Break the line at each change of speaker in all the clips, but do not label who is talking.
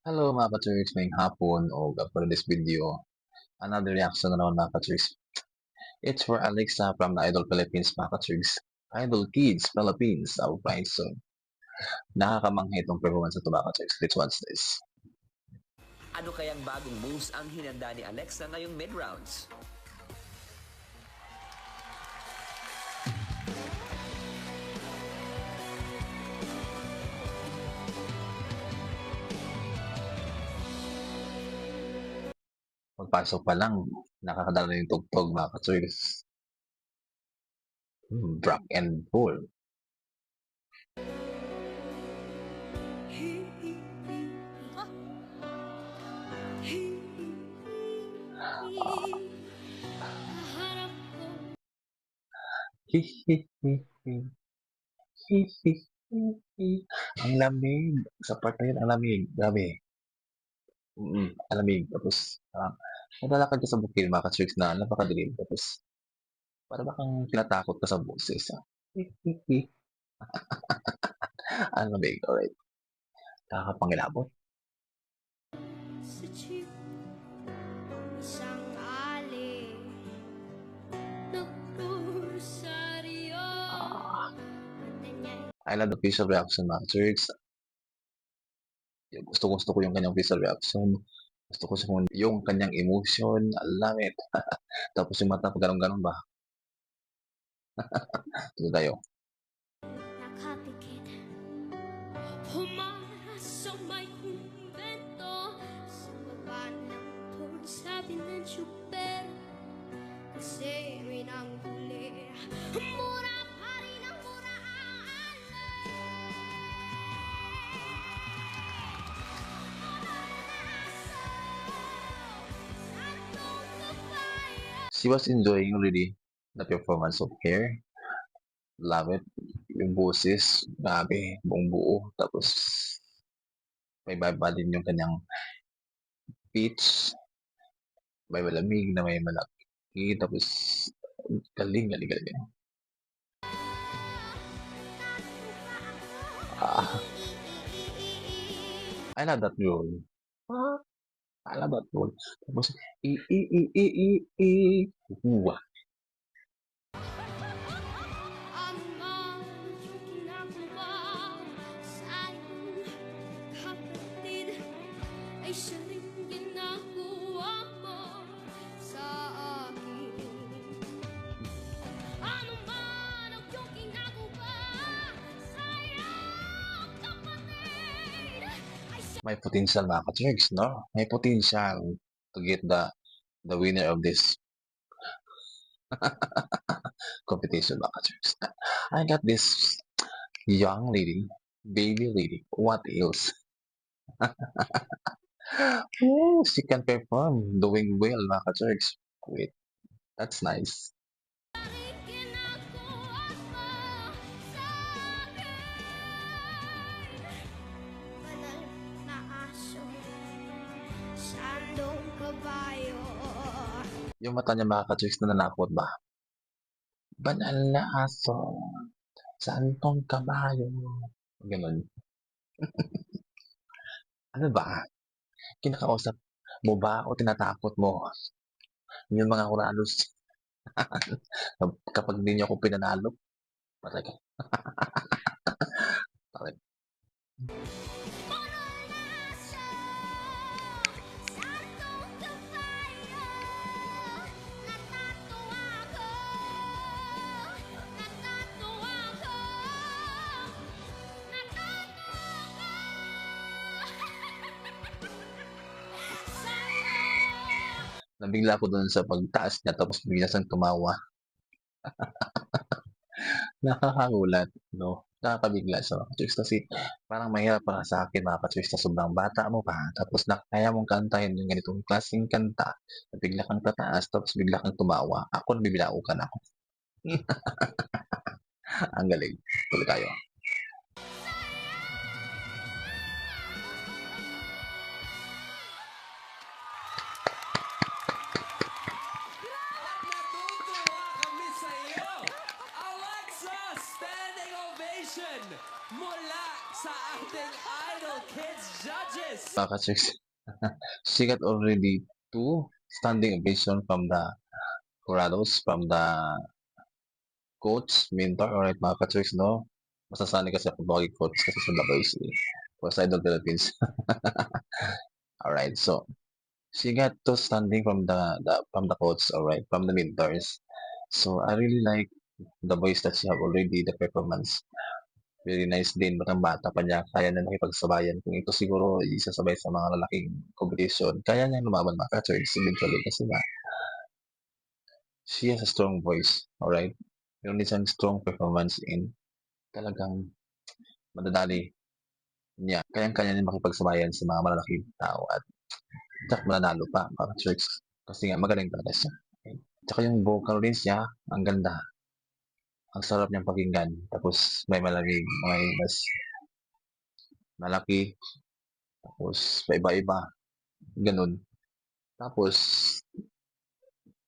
Hello mga ka-Turks, ngayong hapon o for this video, another reaction na naman mga ka-Turks. It's for Alexa from the Idol Philippines mga ka-Turks. Idol Kids Philippines, our prize soon. Nakakamangha itong performance na ito mga ka-Turks. Let's watch this.
Ano kayang bagong moves ang hinanda ni Alexa ngayong mid-rounds?
Pagpasok pa lang, nakakadala na yung tugtog mga ka-Turks. Rock and roll. Ang lamig. Sa part na yun, ang lamig. Grabe. Ang lamig. Tapos, naglalakad ka sa bukid mga ka-Turks na napakadilim. Tapos, para ba kang tinatakot ka sa boses. Ang lamig. Alright. Nakakapangilabot.
Sa jeep, isang ali nagpusaryo.
I love the facial reaction mga Turks. Gusto ko yung kanyang facial reaction. Gusto ko yung kanyang emotion. I love it. Tapos yung mata, pag ganun-ganun ba? Ito tayo.
Nakapikit, humara sa may kumbento. Sa baba ng pool, sabi ng super. Kasi rin ang huli, mura pa rin ang mura ang
She was enjoying really the performance of Hair. Love it. Yung boses, grabe, buong buo. Tapos, may baba din yung kanyang pitch. May malamig na may malaki. Tapos, galing. I love that role. I love that role. Tapos, Uwa.
Ano man yung ginagawa sa iyong kapatid ay siya rin ginagawa mo sa akin. Ano man ang iyong ginagawa sa iyong kapatid ay siya
May potential mga ka-Turks, no? May potential to get the winner of this competition mga ka-Turks. I got this young lady, baby lady. What else? Oh, she can perform, doing well mga ka-Turks. Wait, that's nice.
rin ginagawa mo sa akin. Banal na aso, sandong kabayo.
Yung mata niya mga ka-Turks na nanakot ba? Banal na aso, santong kabayo. Ganun. Ano ba? Kinakausap mo ba o tinatakot mo? Yung mga kuralos. Kapag hindi niyo ako pinanalo, patay ka. Patay.
Banal na aso, sandong kabayo. Natatawa ako, natatawa ako, natatawa sa'yo.
Nabigla ako dun sa pagtaas niya tapos bigla siyang tumawa. Nakakagulat, no? Nakakabigla sa mga ka-Turks kasi parang mahirap para sa akin mga ka-Turks na sobrang bata mo pa tapos kaya mong kantahin yung ganitong klaseng kanta na bigla kang tataas tapos bigla kang tumawa. Ako nabibilaukan ako. Ang galing. Tuloy tayo.
Natutuwa kami sa iyo! Alexa, standing ovation!
Congratulations mula sa ating Idol Kids judges.
Mga ka-chicks, she got already 2 standing ovation from the jurados, from the coach, mentor, alright mga ka-chicks, no? Masasanay kasi ako maging coach kasi sa WC for sa Idol Philippines. Alright, so she got 2 standing from the coach, alright, from the mentors. So I really like the voice that she have already, the performance. Very nice din, batang-bata pa niya, kaya na nakipagsabayan. Kung ito siguro isasabay sa mga lalaking competition, kaya niyang lumaban mga ka-church eventually kasi nga, she has a strong voice, alright? Meron din siyang strong performance in talagang madadali niya. Kayang-kaya niya makipagsabayan sa mga malalaking tao at tsak mananalo pa mga ka-church kasi nga magaling talaga siya. Tsaka yung vocal range niya, ang ganda. Ang sarap niyang pakinggan. Tapos may mas malaki, tapos paiba-iba, ganun. Tapos,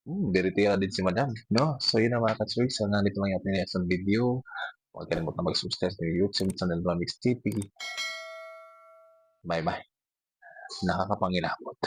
biritira din si madam, no? So yun ang mga ka-church, so nandito lang yung ating reaction video. Huwag kalimutan mag-subscribe sa YouTube channel Romix TV. Bye-bye. Nakakapangilabot.